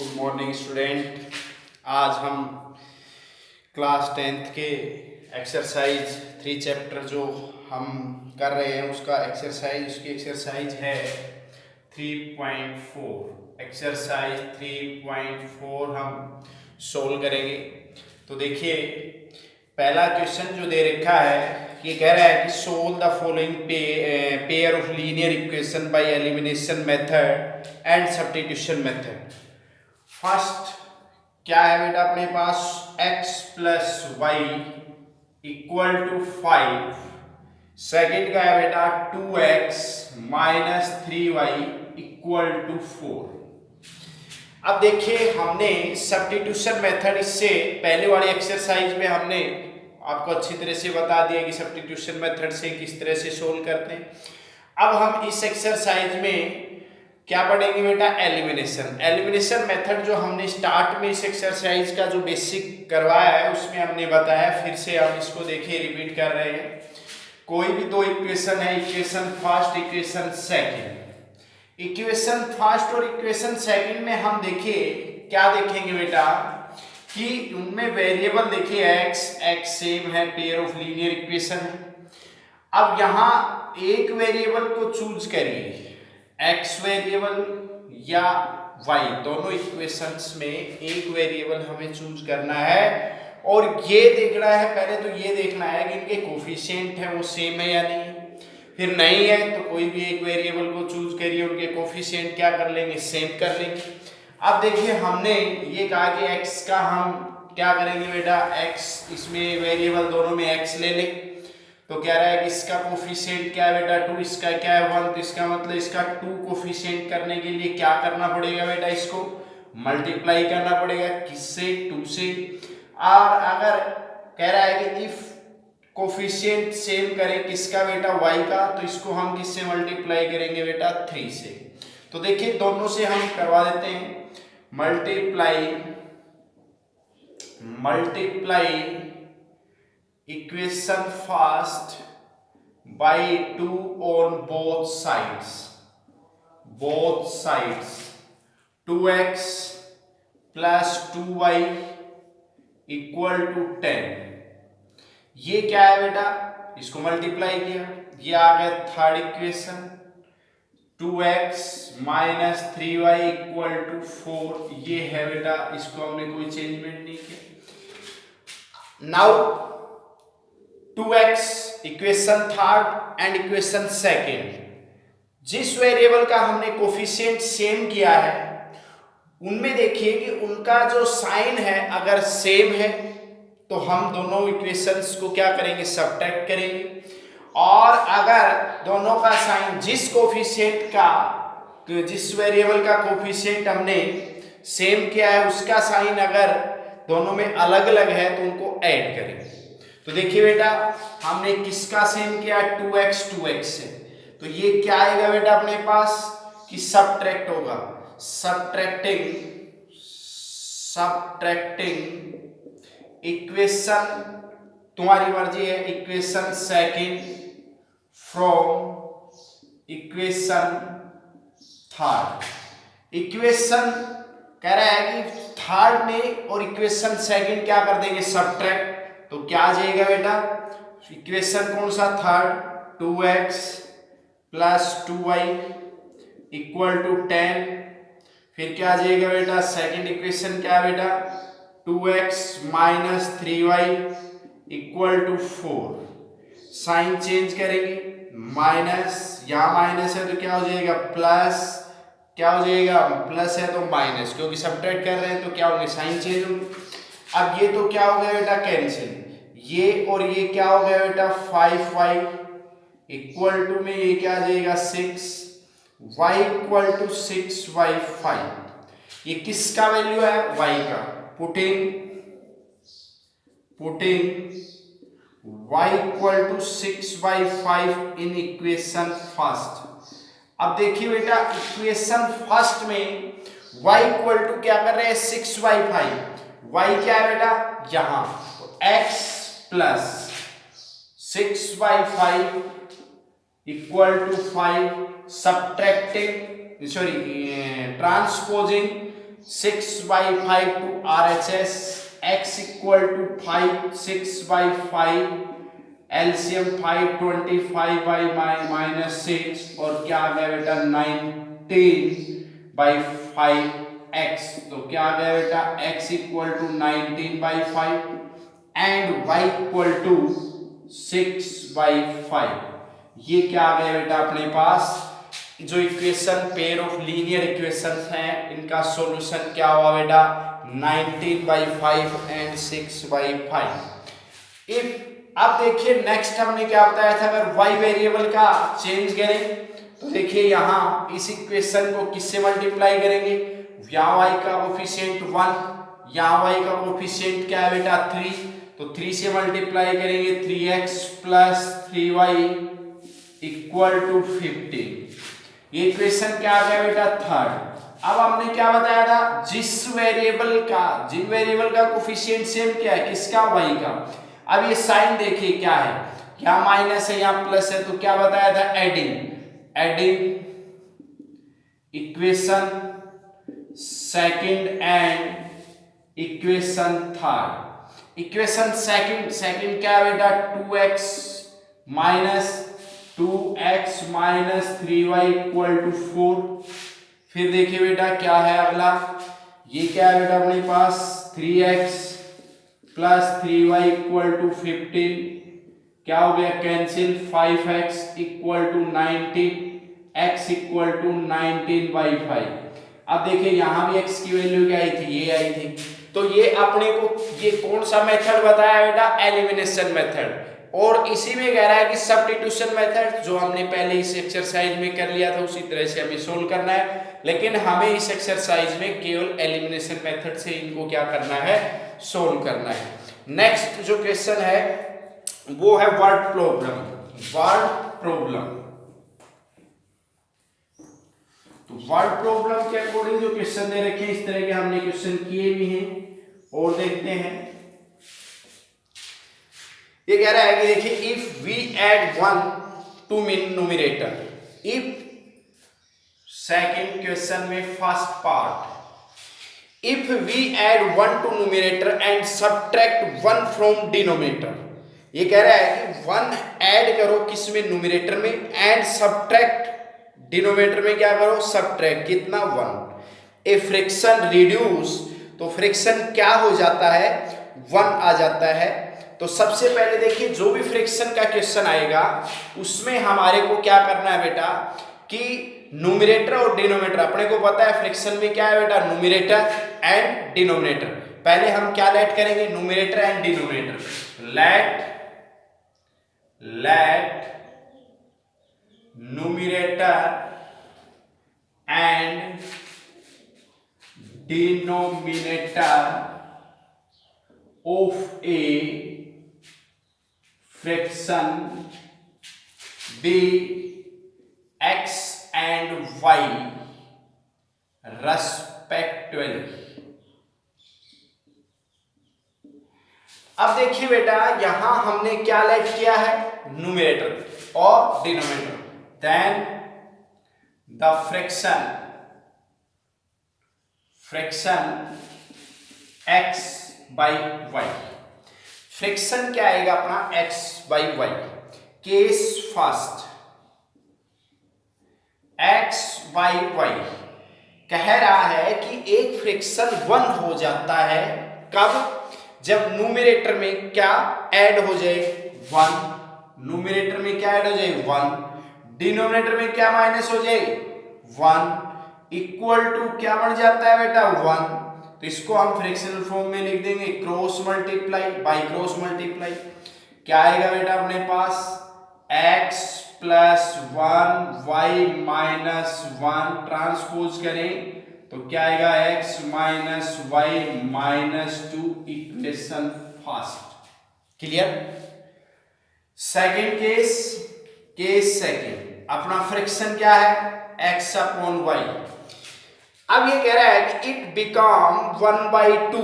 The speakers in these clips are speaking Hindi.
Good morning student. आज हम क्लास 10th के एक्सरसाइज 3 चैप्टर जो हम कर रहे हैं उसकी एक्सरसाइज है 3.4। एक्सरसाइज 3.4 हम सोल्व करेंगे। तो देखिए, पहला क्वेश्चन जो दे रखा है ये कह रहा है कि solve the following pair of linear equation by elimination method and substitution method. First क्या है बेटा अपने पास, x plus Y equal to 5। Second का है बेटा 2x minus 3y equal to 4। अब देखिए, हमने सब्स्टिट्यूशन मेथड इससे पहले वाली एक्सरसाइज में हमने आपको अच्छी तरह से बता दिया कि सब्स्टिट्यूशन मेथड से किस तरह से सोल्व करते हैं। अब हम इस एक्सरसाइज में क्या पढ़ेंगे बेटा, एलिमिनेशन मेथड जो हमने स्टार्ट में इस एक्सरसाइज का जो बेसिक करवाया है उसमें हमने बताया। फिर से हम इसको देखिए रिपीट कर रहे हैं। कोई भी दो इक्वेशन है, equation first equation second. Equation first और इक्वेशन सेकंड में हम देखिए क्या देखेंगे बेटा कि उनमें वेरिएबल देखिए x सेम है, पेयर ऑफ लीनियर इक्वेशन है। अब यहाँ एक वेरिएबल को चूज करिए, x वेरिएबल या y, दोनों इक्वेशंस में एक वेरिएबल हमें चूज करना है और ये देखना है, पहले तो ये देखना है कि इनके कोफिशिएंट है वो सेम है या नहीं। फिर नहीं है तो कोई भी एक वेरिएबल को चूज करिए, उनके कोफिशिएंट क्या कर लेंगे, सेम कर लेंगे। अब देखिए, हमने ये कहा कि x का हम क्या करेंगे बेटा, x इसमें वेरिएबल दोनों में x ले लें। तो क्या रहा है कि इसका कोफिशिएंट क्या है बेटा 2, इसका क्या है 1। तो इसका मतलब इसका 2 कोफिशिएंट करने के लिए क्या करना पड़ेगा बेटा, इसको मल्टीप्लाई करना पड़ेगा किससे, 2 से। और अगर कह रहा है कि इफ कोफिशिएंट सेम करें किसका बेटा, y का, तो इसको हम किससे मल्टीप्लाई करेंगे बेटा, 3 से। तो देखिए दोनों से हम करवा देते हैं multiply equation first by 2 on both sides 2x plus 2y equal to 10। ये क्या है बेटा, इसको मल्टीप्लाई किया, ये आ गया third equation 2x minus 3y equal to 4। ये है बेटा, इसको हमने कोई चेंजमेंट नहीं किया। Now 2x equation third and equation second, जिस वेरिएबल का हमने कोफिशिएंट सेम किया है उनमें देखिए कि उनका जो साइन है अगर सेम है तो हम दोनों इक्वेशंस को क्या करेंगे, सब्ट्रैक्ट करेंगे। और अगर दोनों का साइन जिस वेरिएबल का कोफिशिएंट हमने सेम किया है उसका साइन अगर दोनों में अलग अलग है तो उनको ऐड करेंगे। तो देखिए बेटा, हमने किसका सेम किया, 2x से, तो ये क्या आएगा बेटा अपने पास कि सब्ट्रैक्ट होगा, सब्ट्रैक्टिंग इक्वेशन, तुम्हारी मर्जी है, equation second from equation third. Equation कह रहा है कि थर्ड में और इक्वेशन सेकंड क्या कर देंगे, सब्ट्रैक्ट। तो क्या आ जाएगा बेटा, इक्वेशन कौन सा, third 2x plus 2y equal to 10। फिर क्या आ जाएगा बेटा, सेकंड इक्वेशन क्या है बेटा, 2x minus 3y equal to 4। Sign change करेंगे, माइनस, यहाँ माइनस है तो क्या हो जाएगा प्लस, क्या हो जाएगा प्लस है तो माइनस, क्योंकि सब्ट्रैक्ट कर रहे हैं तो क्या होंगे, साइन चेंज होंगे। अब ये तो क्या हो गया बेटा कैंसिल, ये और ये क्या हो गया बेटा 5y इक्वल टू में ये क्या आ जाएगा 6, y इक्वल टू 6y5। ये किसका वैल्यू है, y का। Putting y equal to 6y5 in equation first. अब देखिए बेटा, इक्वेशन फर्स्ट में y इक्वल टू क्या कर रहे हैं 6y5, y क्या है बेटा यहां, तो x plus 6y5 equal to 5, subtracting transposing 6/5 to RHS, x equal to 5 6/5, LCM 5 25/-6 और क्या आ गया बेटा 19/5x। तो क्या आ गया बेटा x equal to 19/5 and y equal to 6/5। ये क्या आ गया बेटा अपने पास जो equation pair of linear equations हैं इनका सॉल्यूशन क्या हुआ बेटा 19/5 एंड 6/5। इफ अब देखिए नेक्स्ट हमने क्या बताया था अगर y वेरिएबल का चेंज करें तो देखिए यहां इस इक्वेशन को किससे मल्टीप्लाई करेंगे, यहां y का कोफिशिएंट 1, यहां y का कोफिशिएंट क्या है बेटा 3, तो 3 से मल्टीप्लाई करेंगे 3x plus 3y equal to 15। ये इक्वेशन क्या आ गया बेटा थर्ड। अब हमने क्या बताया था जिन वेरिएबल का कोफिशिएंट सेम क्या है किसका y का। अब ये साइन देखिए क्या है, क्या माइनस है यहाँ प्लस है, तो क्या बताया था adding equation second and equation third. Equation second क्या है बेटा 2x minus 3y equal to 4। फिर देखिए बेटा क्या है अगला, ये क्या है बेटा अपने पास 3x plus 3y equal to 15, क्या हो गया cancel 5x equal to 19, x equal to 19/5। अब देखिए यहां भी x की वैल्यू क्या आई थी, ये आई थी। तो ये अपने को ये कौन सा मेथड बताया बेटा एलिमिनेशन मेथड, और इसी में कह रहा है कि सब्स्टिट्यूशन मेथड जो हमने पहले इस एक्सरसाइज में कर लिया था उसी तरह से हमें सोल्व करना है, लेकिन हमें इस एक्सरसाइज में केवल एलिमिनेशन मेथड से इनको क्या करना है सोल्व करना है। नेक्स्ट जो क्वेश्चन है वो है वर्ड प्रॉब्लम। तो वर्ड प्रॉब्लम के अकॉर्डिंग जो क्वेश्चन दे रखे हैं इस तरह के हमने क्वेश्चन किए भी हैं और देखते हैं। ये कह रहा है कि देखिए if we add 1 to numerator, if second question में first part if we add 1 to numerator and subtract 1 from denominator. ये कह रहा है कि 1 ऐड करो किसमें न्यूमरेटर में एंड सबट्रैक्ट डिनोमिनेटर में क्या करो सबट्रैक्ट कितना 1। ए फ्रैक्शन रिड्यूस, तो फ्रैक्शन क्या हो जाता है 1 आ जाता है। तो सबसे पहले देखिए जो भी फ्रैक्शन का क्वेश्चन आएगा उसमें हमारे को क्या करना है बेटा कि न्यूमरेटर और डिनोमिनेटर, अपने को पता है फ्रैक्शन में क्या है बेटा न्यूमरेटर एंड डिनोमिनेटर। पहले हम क्या लेट करेंगे numerator and denominator, let numerator and denominator of a fraction be x and y respectively। अब देखिए बेटा यहां हमने क्या लेट किया है न्यूमरेटर और denominator, then the fraction x by y। Fraction क्या आएगा अपना x by y। Case first x by y कह रहा है कि एक फ्रैक्शन 1 हो जाता है कब, जब न्यूमरेटर में क्या ऐड हो जाए 1, न्यूमरेटर में क्या ऐड हो जाए 1, डिनोमिनेटर में क्या माइनस हो जाए 1, इक्वल टू क्या बन जाता है बेटा 1। तो इसको हम फ्रैक्शनल फॉर्म में लिख देंगे cross multiply by cross multiply. क्या आएगा बेटा अपने पास x plus 1 y minus 1 transpose करें तो क्या आएगा x minus y minus 2 equation first. Clear. Second case second अपना फ्रैक्शन क्या है x अपॉन y। अब ये कह रहा है कि इट बिकम 1/2,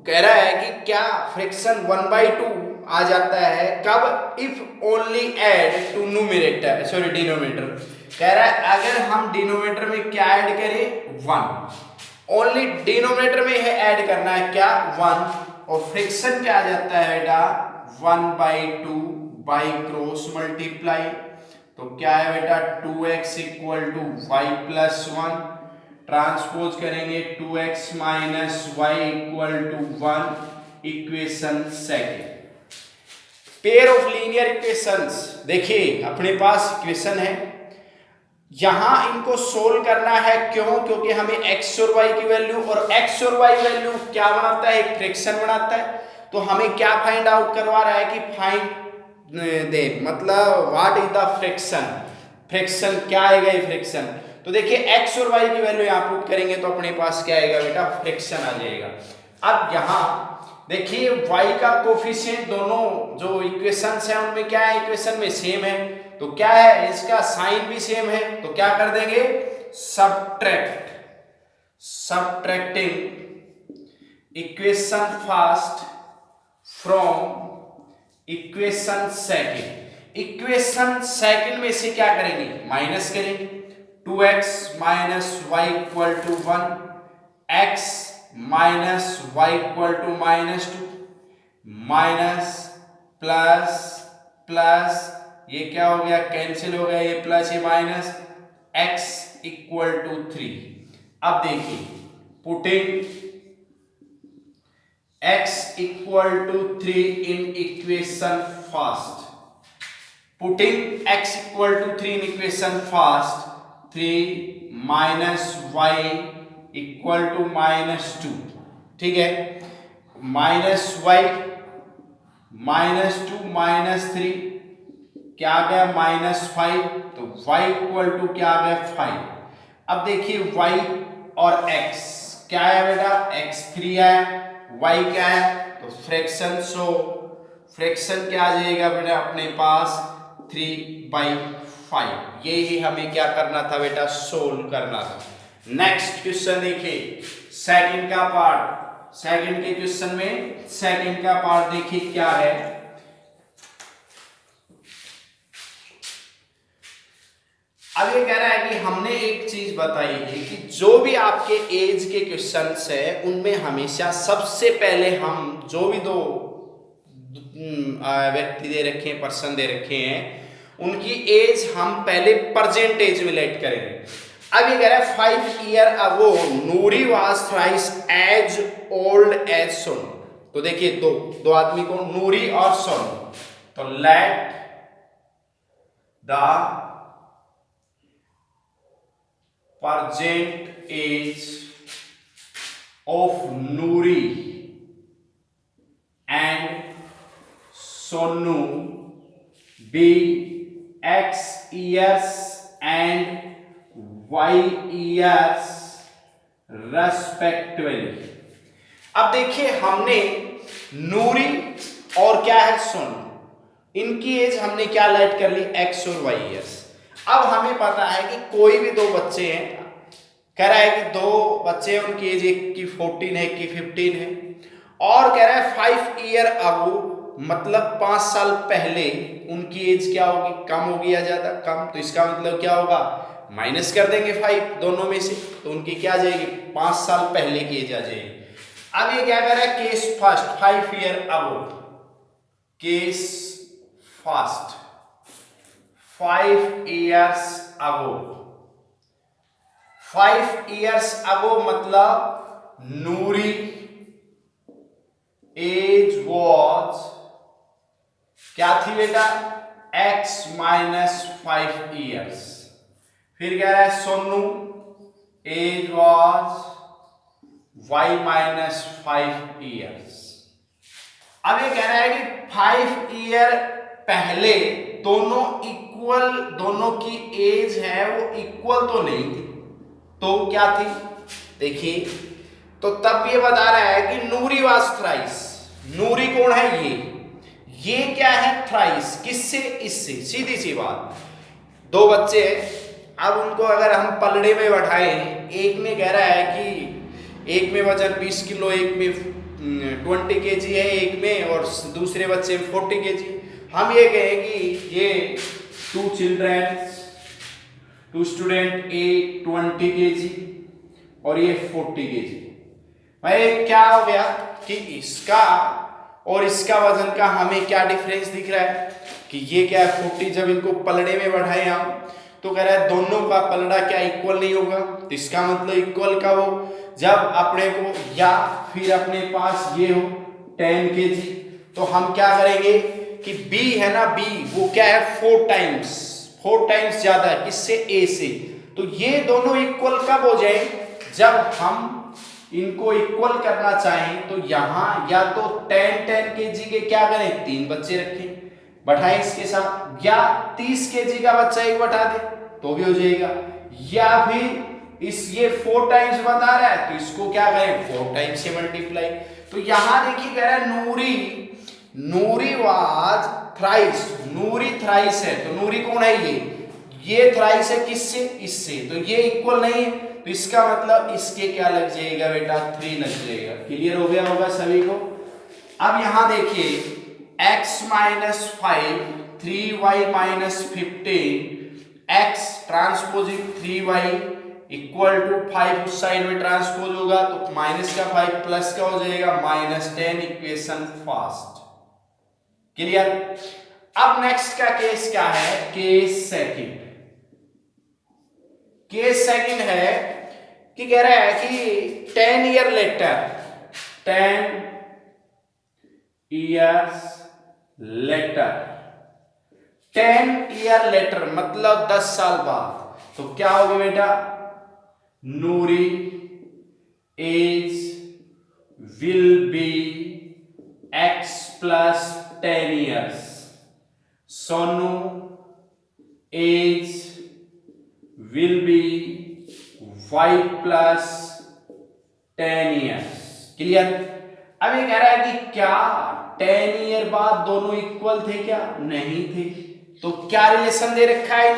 कह रहा है कि क्या फ्रैक्शन 1/2 आ जाता है कब, if only add to denominator. कह रहा है अगर हम डिनोमिनेटर में क्या ऐड करें 1, ओनली डिनोमिनेटर में है ऐड करना है क्या 1, और फ्रिक्शन क्या आ जाता है बेटा 1/2 बाई क्रॉस मल्टीप्लाई, तो क्या है बेटा 2x equal to y plus 1, transpose करेंगे 2x minus y equal to 1, equation second. Pair of linear equations, देखिए अपने पास इक्वेशन है, यहां इनको सोल्व करना है, क्यों? क्योंकि हमें x और y की वैल्यू, और x और y वैल्यू क्या बनाता है, एक फ्रैक्शन बनाता है, तो हमें क्या फाइंड आउट करवा रहा है कि फाइंड दे, मतलब what is the fraction, fraction क्या आएगा ये फ्रैक्शन, तो देखिए x और y की वैल्यू यहां पुट करेंगे तो अपने पास क्या आएगा बेटा फ्रैक्शन आ जाएगा। अब यहां देखिए y का कोफिशिएंट दोनों जो इक्वेशंस हैं उनमें क्या है, इक्वेशन में सेम है, तो क्या है इसका साइन भी सेम है, तो क्या कर देंगे subtract, subtracting equation first from equation second, equation second में से क्या करेंगे माइनस करेंगे, 2x minus y equal to 1, x minus y equal to -2, minus plus plus, ये क्या हो गया कैंसिल हो गया, ये प्लस ये माइनस, x इक्वल टू 3। अब देखिए putting x equal to 3 in equation first, putting x equal to 3 in equation first, 3 minus y equal to -2, ठीक है, माइनस वाई -2 -3 क्या आ गया -5, तो y इक्वल टू क्या आ गया 5। अब देखिए y और x क्या है बेटा, x 3 है, y क्या है, तो फ्रैक्शन, सो फ्रैक्शन क्या आ जाएगा बेटा अपने पास 3/5। यही हमें क्या करना था बेटा, सोल्व करना था। नेक्स्ट क्वेश्चन देखिए सेकंड का पार्ट, सेकंड के क्वेश्चन में सेकंड का पार्ट देखिए क्या है, अब ये कह रहा है कि हमने एक चीज बताई है कि जो भी आपके एज के क्वेश्चंस है उनमें हमेशा सबसे पहले हम जो भी दो व्यक्ति दे रखे हैं, पर्सन दे रखे हैं, उनकी एज हम पहले परसेंटेज में लेट करेंगे। अब ये कह रहा है 5 years ago Noori was thrice as old as Sonu, तो देखिए दो आदमी को नूरी और सोनू, तो let the present age of Noori and Sonu be X years and Y years respectively। अब देखिए हमने नूरी और क्या है सोनू, इनकी एज हमने क्या लेट कर ली X और Y years। अब हमें पता है कि कोई भी दो बच्चे हैं, कह रहा है कि दो बच्चे हैं उनकी एज एक की 14 है, एक की 15 है, और कह रहा है 5 years ago मतलब 5 साल पहले उनकी एज क्या होगी, कम होगी या ज्यादा, कम, तो इसका मतलब क्या होगा माइनस कर देंगे 5 दोनों में से, तो उनकी क्या आ जाएगी 5 साल पहले की एज आ जाएगी। अब ये क्या कर रहा है case first 5 years ago, case first 5 years ago, 5 years ago मतलब नूरी एज वॉज क्या थी बेटा x -5 years। फिर कह रहा है Sonu age was y -5 years। अब ये कह रहा है कि 5 years पहले दोनों इक्वल, दोनों की एज है वो इक्वल तो नहीं थी, तो क्या थी देखिए, तो तब ये बता रहा है कि नूरी वाज थ्राइस, नूरी कौन है ये क्या है थ्राइस, किससे, इससे, सीधी सी बात, दो बच्चे हैं, अब उनको अगर हम पलड़े में बैठाएं, एक में कह रहा है कि एक में वजन 20 किलो, एक में 20 kg है एक में, और दूसरे बच्चे में 40 kg, हम ये कहें कि ये 2 children, 2 student A 20 kg, और ये 40 kg। भाई क्या हो गया कि इसका और इसका वजन का हमें क्या डिफरेंस दिख रहा है कि ये क्या है 40, जब इनको पलड़े में बढ़ाए हम तो कह रहा है दोनों का पलड़ा क्या इक्वल नहीं होगा, तो इसका मतलब इक्वल का हो जब अपने को या फिर अपने पास ये हो 10 kg, तो हम क्या करेंगे कि B है ना, B वो क्या है 4 टाइम्स ज्यादा है किससे, A से। तो ये दोनों इक्वल कब हो जाए, जब हम इनको इक्वल करना चाहें तो यहाँ या तो 10 kg के क्या करें 3 बच्चे रखें बैठाएं इसके साथ, या 30 kg का बच्चा एक बैठा दे तो भी हो जाएगा, या फिर इस ये 4 टाइम्स बता रहा है तो इसको क्या करें 4 टाइम्स से मल्टीप्लाई। तो यहां देखिए कह रहा है नूरी वाज थ्राइस, नूरी थ्राइस है तो नूरी कौन है, ये थ्राइस है किससे, इससे, तो ये इक्वल नहीं है तो इसका मतलब इसके क्या लग जाएगा बेटा 3 लग जाएगा। क्लियर हो गया होगा सभी को। अब यहां देखिए x minus 5 3y minus 15 x transposing 3y equal to 5 उस साइड में ट्रांसपोज होगा तो माइनस का 5 प्लस का हो जाएगा -10, इक्वेशन फर्स्ट। क्लियर। अब नेक्स्ट का केस क्या है, केस सेकंड। केस सेकंड है कि कह रहा है कि 10 ईयर लेटर 10 ईयर लेटर मतलब 10 साल बाद, तो क्या होगा बेटा, Noori age will be x plus 10 years, Sonu age will be y plus 10 years। Clear. अब ये कह रहा है कि क्या 10 ईयर बाद दोनों इक्वल थे, क्या नहीं थे, तो क्या रिलेशन दे रखा है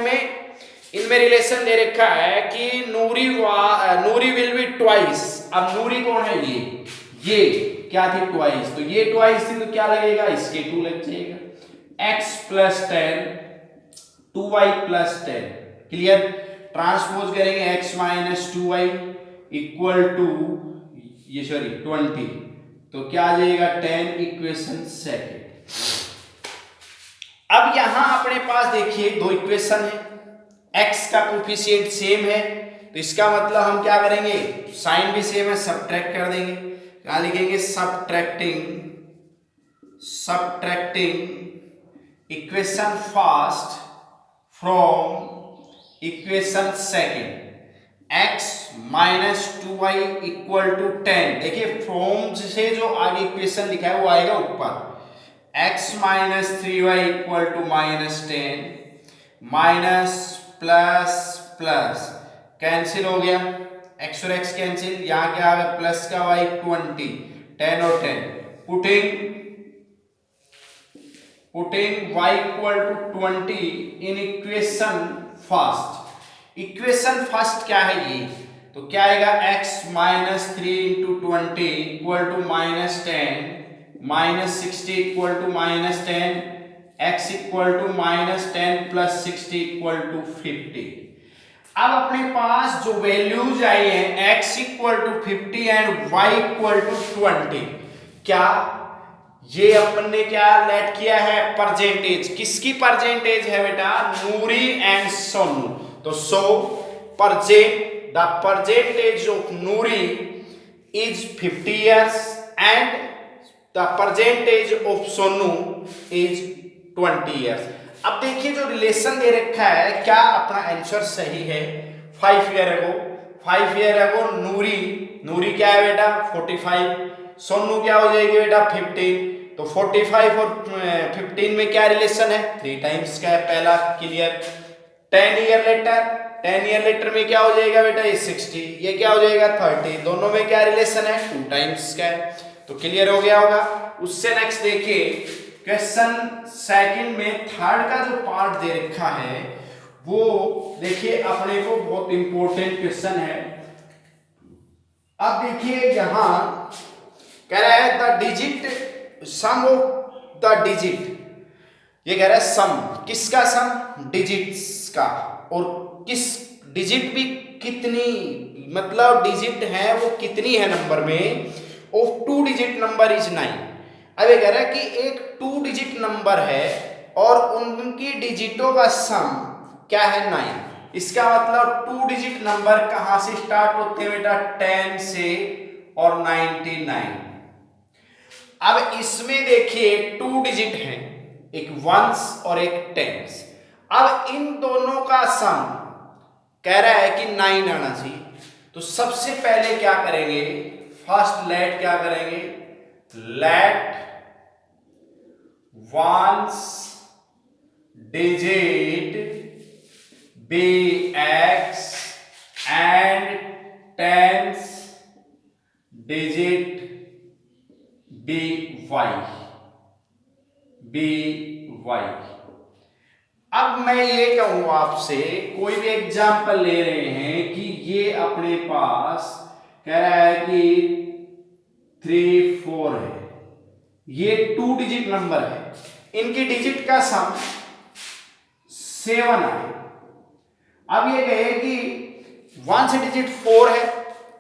इनमें रिलेशन दे रखा है कि नूरी विल बी ट्वाइस। अब नूरी कौन है, ये क्या थी ट्वाइस, तो ये ट्वाइस थी तो क्या लगेगा इसके 2 लग जाएगा, x plus 10 2y plus 10। Clear. Transpose करेंगे x minus 2y equal to ये 20, तो क्या आ जाएगा 10, इक्वेशन सेकंड। अब यहां अपने पास देखिए 2 इक्वेशन है, x का कोफिशिएंट सेम है तो इसका मतलब हम क्या करेंगे, साइन भी सेम है, सबट्रैक्ट कर देंगे। क्या लिखेंगे, subtracting equation first from equation second, x minus 2y equal to 10। देखिए फ्रॉम से जो आगे इक्वेशन लिखा है वो आएगा ऊपर, x minus 3y equal to -10 minus plus plus cancel हो गया, x और x कैंसिल, यहां क्या आ गया प्लस का y 20, 10 और 10 putting y equal to 20 in equation first. Equation first क्या है ये, तो क्या आएगा x minus 3 into 20 equal to -10 -60 equal to -10, x equal to -10 plus 60 equal to 50। अब अपने पास जो वैल्यूज आई हैं x equal to 50 and y equal to 20, क्या ये अपन ने क्या लेट किया है परसेंटेज, किसकी परसेंटेज है बेटा, नूरी एंड सोनू। तो the percentage of Noori is 50 years and the percentage of Sonu is 20 years। अब देखिए जो रिलेशन दे रखा है, क्या अपना आंसर सही है। 5 ईयर अगो नूरी क्या है बेटा 45, सोनू क्या हो जाएगी बेटा 15, तो 45 और 15 में क्या रिलेशन है 3 टाइम्स का है पहला। क्लियर। 10 ईयर लेटर में क्या हो जाएगा बेटा ये 60, ये क्या हो जाएगा 30, दोनों में क्या रिलेशन है 2 टाइम्स का है, तो क्लियर हो गया होगा। उससे नेक्स्ट देखिए क्वेश्चन सेकंड में थर्ड का जो पार्ट दे रखा है वो देखिए अपने को बहुत इंपॉर्टेंट क्वेश्चन है। अब देखिए यहां कह रहा है the digit some of the digit, ये कह रहा है सम किसका, सम डिजिट्स का, और किस डिजिट भी कितनी मतलब डिजिट है वो कितनी है नंबर में, ऑफ 2 डिजिट नंबर इज 9। अब ये कह रहा है कि एक 2 डिजिट नंबर है और उनकी डिजिटों का सम क्या है 9। इसका मतलब 2 डिजिट नंबर कहां से स्टार्ट होते हैं बेटा, 10 से और 99। अब इसमें देखिए 2 डिजिट हैं, एक वंस और एक टेंस। अब इन दोनों का सम कह रहा है कि 9 आना चाहिए। तो सबसे पहले क्या करेंगे, फर्स्ट लेट क्या करेंगे, let ones digit be x and tens digit be y. अब मैं ये कहूंगा आपसे, कोई भी एग्जाम्पल ले रहे हैं कि ये अपने पास कह रहा है कि 3 4 है, ये 2 डिजिट नंबर है, इनकी डिजिट का सम 7 है। अब ये कहे कि 1 डिजिट 4 है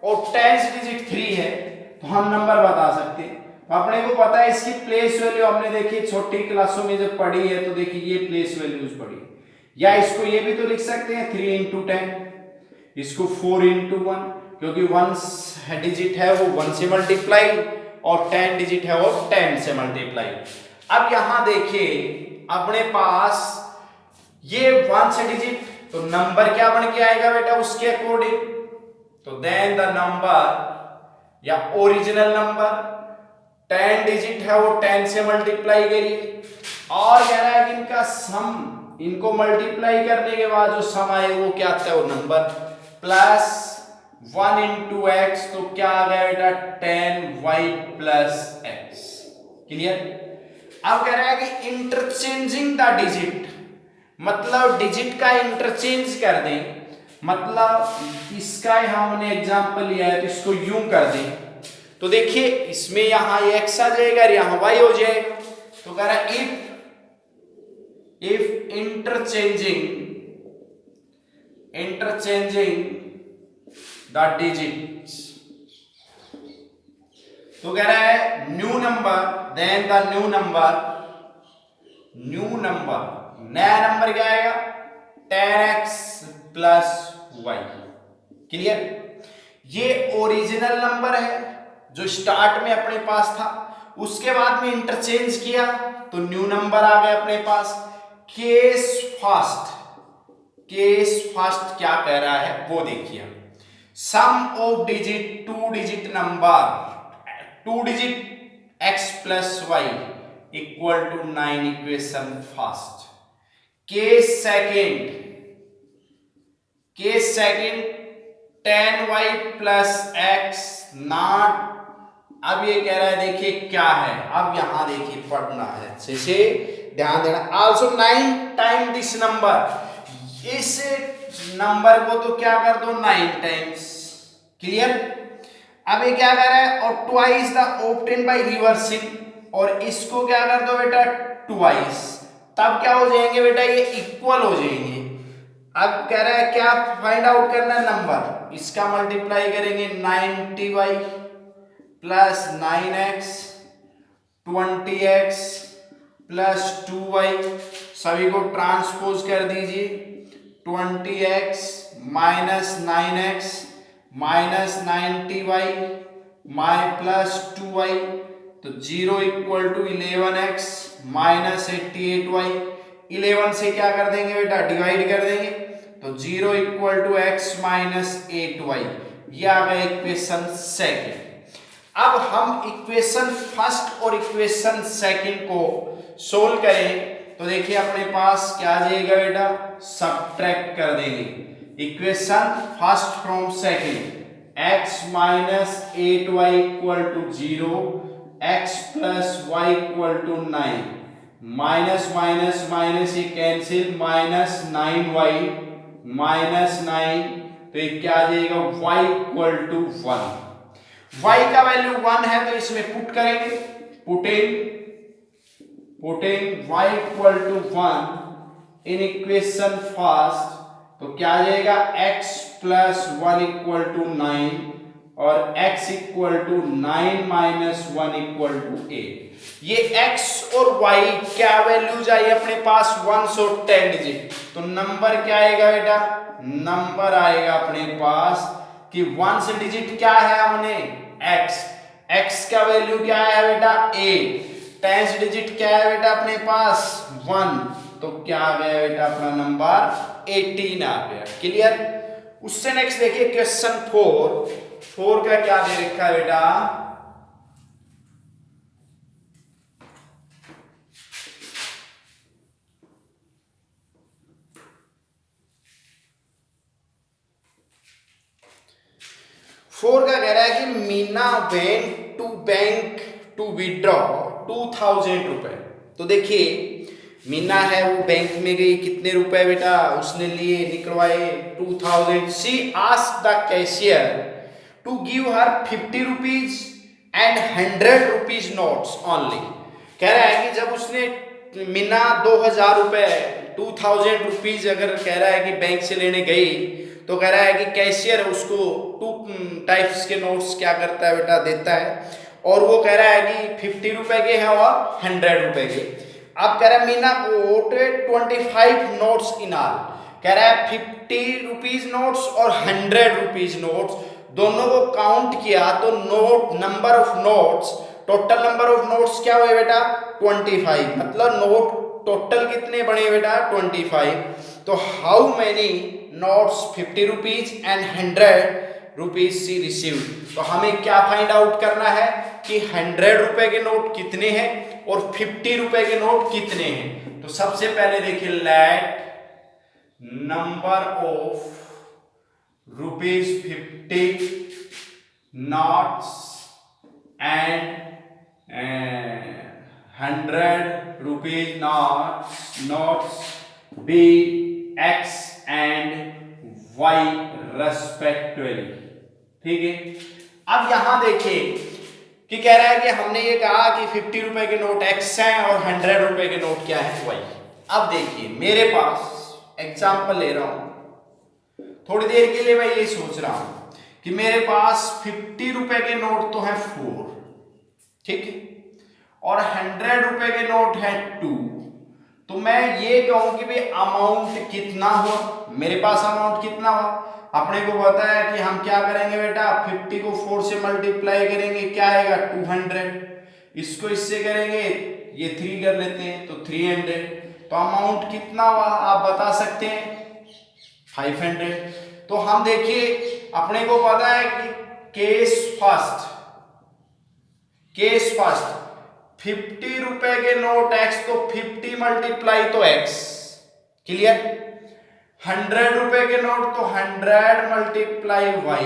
और 10 डिजिट 3 है, तो हम नंबर बता सकते हैं। अपने को पता है इसकी प्लेस वैल्यू हमने देखी छोटी क्लासों में जब पढ़ी है, तो देखिए ये प्लेस वैल्यूज पढ़ी, या इसको ये भी तो लिख सकते हैं 3 इंटू 10, इसको 4 इंटू 1, क्योंकि 1 डिजिट है वो 1 से मल्टीप्लाई और 10 डिजिट है वो 10 से मल्टीप्लाई। अब यहां देखिए अपने पास ये 1 डिजिट, तो नंबर क्या बन के आएगा बेटा उसके अकॉर्डिंग, तो देन द नंबर या ओरिजिनल नंबर 10 डिजिट है वो 10 से मल्टीप्लाई करिए, और कह रहा है कि इनका सम, इनको मल्टीप्लाई करने के बाद जो सम आए वो क्या आता है, वो नंबर प्लस 1 इंटू एक्स, तो क्या आ गया बेटा 10y प्लस एक्स। क्लियर। अब कह रहा है कि इंटरचेंजिंग द डिजिट, मतलब डिजिट का इंटरचेंज कर दें, मतलब इसका हमने एग्जांपल लिया है तो इसको यूं कर दें, तो देखिए इसमें यहां x आ जाएगा और यहां y हो जाएगा। तो कह रहा है इफ इंटरचेंजिंग द डिजिट्स, तो कह रहा है new number, then the new number, नया नंबर क्या आएगा 10x प्लस y। क्लियर। ये ओरिजिनल नंबर है जो स्टार्ट में अपने पास था, उसके बाद में इंटरचेंज किया तो न्यू नंबर आ गया अपने पास। केस फर्स्ट क्या कह रहा है वो देखिए, sum of digit 2 digit number 2 digit x plus Y equal to 9, equation first. Case second 10y plus x not. अब ये कह रहा है देखिए क्या है, अब यहां देखिए पढ़ना है अच्छे से, ध्यान देना। आल्सो 9 टाइम दिस नंबर, इस नंबर को तो क्या कर दो 9 टाइम्स। क्लियर। अब ये क्या कर रहा है, और twice the obtain by reversing, और इसको क्या कर दो बेटा ट्वाइस, तब क्या हो जाएंगे बेटा ये इक्वल हो जाएंगे। अब कह रहा है क्या फाइंड आउट करना है नंबर, इसका मल्टीप्लाई करेंगे 90y plus 9x 20x plus 2y, सभी को ट्रांसपोज कर दीजिए, 20x minus 9x minus 90y plus 2y, तो 0 equal to 11x minus 88y। 11 से क्या कर देंगे बेटा डिवाइड कर देंगे, तो 0 equal to x minus 8y। ये आ गया इक्वेशन सेकेंड। अब हम इक्वेशन फर्स्ट और इक्वेशन सेकंड को सोल्व करें, तो देखिए अपने पास क्या आ जाएगा बेटा, सब्ट्रैक्ट कर देंगे equation first from second, x minus 8y equal to 0, x plus y equal to 9, minus minus minus ये कैंसिल, माइनस 9y माइनस 9, तो ये क्या आ जाएगा y इक्वल टू 1। y का वैल्यू 1 है तो इसमें पुट करेंगे, putting y equal to 1 in equation first, तो क्या आ जाएगा x प्लस 1 इक्वल टू 9 और x equal to 9 minus 1 equal to 8। ये x और y क्या वैल्यूज आई अपने पास 1 और 10 डिजिट, तो नंबर क्या आएगा बेटा, नंबर आएगा अपने पास कि 1 से डिजिट क्या है हमने x का वैल्यू क्या है बेटा 8, 10 से डिजिट क्या है बेटा अपने पास 1, तो क्या आ गया बेटा अपना नंबर 18 आ गया। क्लियर। उससे नेक्स्ट देखिए क्वेश्चन 4 का क्या दे रखा है बेटा, फोर का कह रहा है कि Meena went to bank to withdraw 2000 रुपए। तो देखिए मीना है वो बैंक में गई, कितने रुपए बेटा उसने लिए निकलवाए 2000। She asked the cashier to give her 50 rupees and 100 rupees notes only. कह रहा है कि जब उसने मीना 2000 रुपए 2000 रुपीज अगर कह रहा है कि बैंक से लेने गई, तो कह रहा है कि कैशियर उसको 2 टाइप्स के नोट्स क्या करता है बेटा देता है, और वो कह रहा है कि 50 रुपए के हैं और 100 रुपए के। अब कह रहा है मीना गोट 25 नोट्स इन ऑल, कह रहा है 50 रुपीज नोट्स और 100 रुपीज नोट्स दोनों को काउंट किया तो number of notes, total number of notes क्या हुए बेटा 25, मतलब नोट टोटल कितने बने बेटा 25। तो how many notes 50 rupees and 100 rupees she receive. तो हमें क्या फाइंड आउट करना है कि 100 रुपए के नोट कितने हैं और 50 रुपए के नोट कितने हैं। तो सबसे पहले देखिए let number of rupees 50 notes and 100 rupees notes be x and y respectively. ठीक है। अब यहां देखिए कि कह रहा है कि हमने ये कहा कि 50 रुपए के नोट x हैं और 100 रुपए के नोट क्या है y। अब देखिए मेरे पास एग्जांपल ले रहा हूं, थोड़ी देर के लिए मैं ये सोच रहा हूं कि मेरे पास 50 रुपए के नोट तो है 4, ठीक है, और 100 रुपए के नोट है 2। तो मैं ये कहूं कि भाई अमाउंट कितना हुआ, मेरे पास अमाउंट कितना हुआ, अपने को पता है कि हम क्या करेंगे बेटा 50 को 4 से मल्टीप्लाई करेंगे, क्या आएगा 200, इसको इससे करेंगे ये 3 कर लेते हैं तो 300। तो अमाउंट कितना हुआ आप बता सकते हैं 500। तो हम देखिए अपने को पता है कि केस फर्स्ट 50 रुपए के नोट x, तो 50 मल्टीप्लाई तो x। क्लियर। 100 रुपए के नोट तो 100 मल्टीप्लाई y,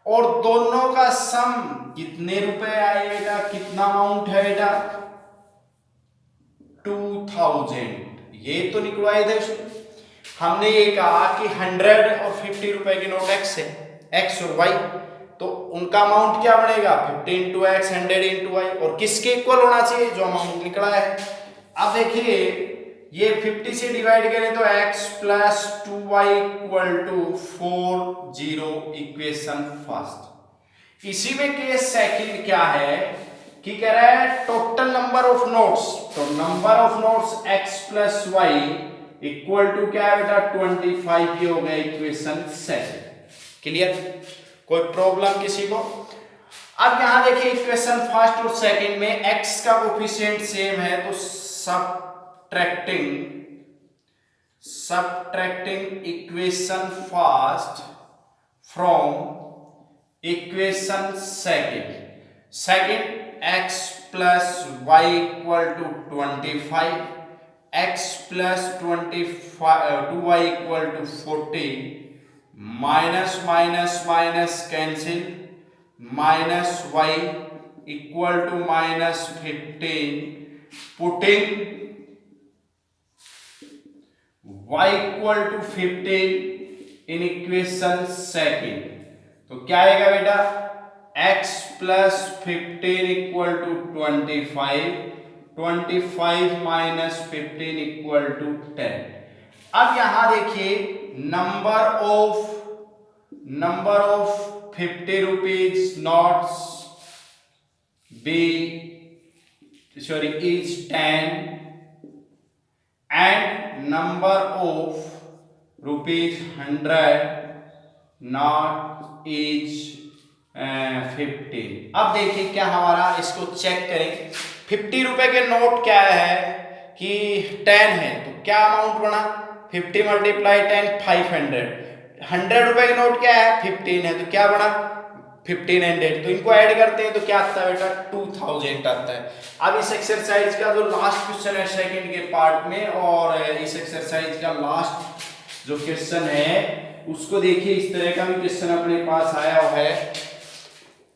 और दोनों का सम कितने रुपए आए बेटा, कितना अमाउंट है बेटा 2000। ये तो निकलवाए थे हमने ये कहा कि 100 और 50 रुपए के नोट x है, x और y, तो उनका अमाउंट क्या बनेगा 50 इंटू एक्स 100 इंटू वाई, और किसके इक्वल होना चाहिए जो अमाउंट निकला है। अब देखिए ये 50 से डिवाइड करें तो x plus 2y equal to 40, equation first. इसी में केस सेकंड क्या है कि कह रहा है टोटल नंबर ऑफ नोट्स, तो number of notes x plus Y equal to क्या है बेटा 25, ये हो गया इक्वेशन सेकंड। क्लियर। कोई प्रॉब्लम किसी को। अब यहां देखिए इक्वेशन फर्स्ट और सेकंड में x का कोफिशिएंट सेम है, तो subtracting equation first from equation second x plus Y equal to 25, x plus 2y equal to 40, minus minus minus cancel, minus y equal to minus 15, putting y equal to 15 in equation second. तो क्या आएगा बेटा x plus 15 equal to 25 minus 15 equal to 10। अब यहां देखिए number of 50 rupees notes is 10 and number of rupees 100 not is 15। अब देखिए क्या हमारा, इसको चेक करें। 50 रुपए के नोट क्या है कि 10 है, तो क्या अमाउंट बना 50 मल्टीप्लाई 10 500। 100 रुपए के नोट क्या है 15 है, तो क्या बना 1500। तो इनको ऐड करते हैं तो क्या आता है बेटा 2000 आता है। अब इस एक्सरसाइज का जो लास्ट क्वेश्चन है सेकंड के पार्ट में, और इस एक्सरसाइज का लास्ट जो क्वेश्चन है उसको देखिए। इस तरह का भी क्वेश्चन अपने पास आया हुआ है।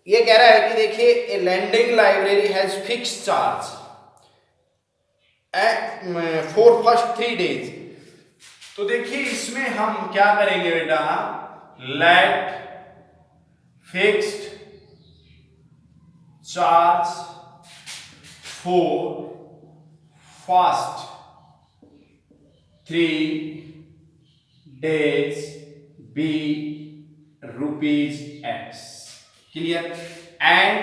ये कह रहा है कि देखिए a landing library has fixed charge for first 3 days। तो देखिए इसमें हम क्या करेंगे बेटा, let fixed charge for first 3 days be ₹X। क्लियर। एंड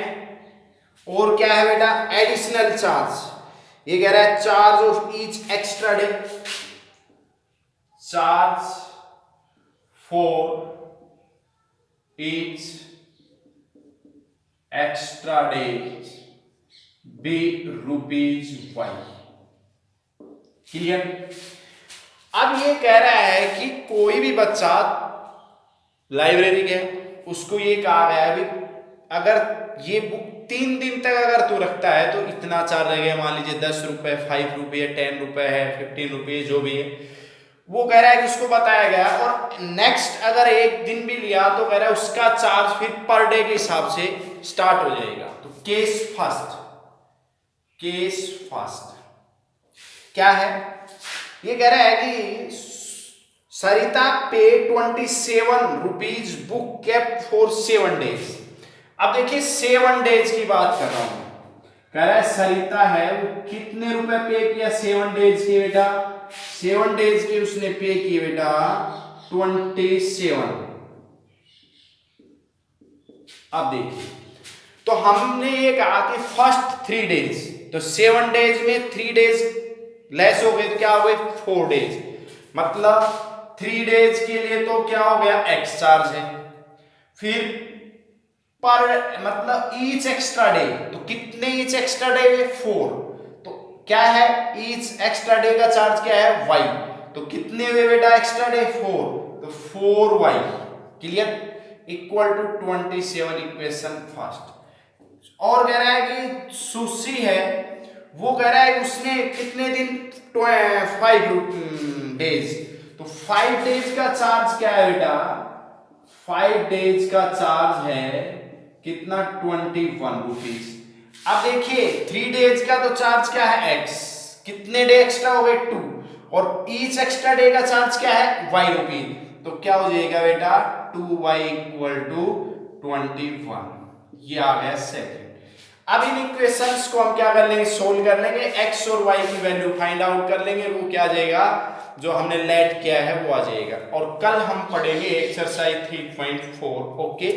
और क्या है बेटा, एडिशनल चार्ज। ये कह रहा है charge of each extra day, charge for each extra day be ₹Y। Clear. अब ये कह रहा है कि कोई भी बच्चा लाइब्रेरी गया, उसको ये कहा गया है भी अगर ये बुक 3 दिन तक अगर तू रखता है तो इतना चार्ज लगेगा। मान लीजिए 10 रुपए, 5 रुपए, 10 रुपए है, 15 रुपए, जो भी है वो कह रहा है कि उसको बताया गया। और नेक्स्ट अगर एक दिन भी लिया तो कह रहा है उसका चार्ज फिर पर डे के हिसाब से स्टार्ट हो जाएगा। तो केस फर्स्ट क्या है, ये कह रहा है कि सरिता पे 27 rupees book kept for 7 days। अब देखिए 7 days की बात कर रहा हूं। कह रहा है सरिता है वो कितने रुपए पे किया 7 days के बेटा, 7 days के उसने पे किए बेटा 27। अब देखिए तो हमने ये कहा कि फर्स्ट 3 days, तो 7 days में 3 days लेस हो गए तो क्या हो गए 4 days। मतलब 3 days के लिए तो क्या हो गया एक्स चार्ज है। फिर पर मतलब ईच एक्स्ट्रा डे, तो कितने ईच एक्स्ट्रा डे 4, तो क्या है ईच एक्स्ट्रा डे का चार्ज क्या है Y। तो कितने हुए बेटा एक्स्ट्रा डे 4, तो 4Y। Clear. Equal to 27 equation first. और कह रहा है कि सुशी है वो कह रहा है उसने कितने दिन 5 days, तो 5 days का चार्ज क्या है बेटा, 5 days का चार्ज है कितना 21 रुपीज। अब देखिए 3 days का तो चार्ज क्या है X, कितने डे एक्स्ट्रा हो गए 2, और ईच एक्स्ट्रा डे का चार्ज क्या है Y रुपीज। तो क्या हो जाएगा बेटा 2Y इक्वल टू 21। ये आ गया सेकंड। अब इन इक्वेशंस को हम क्या कर लेंगे, सोल्व कर लेंगे, x और y की वैल्यू फाइंड आउट कर लेंगे। वो क्या आ जाएगा जो हमने लेट किया है वो आ जाएगा। और कल हम पढ़ेंगे एक्सरसाइज 3.4। ओके।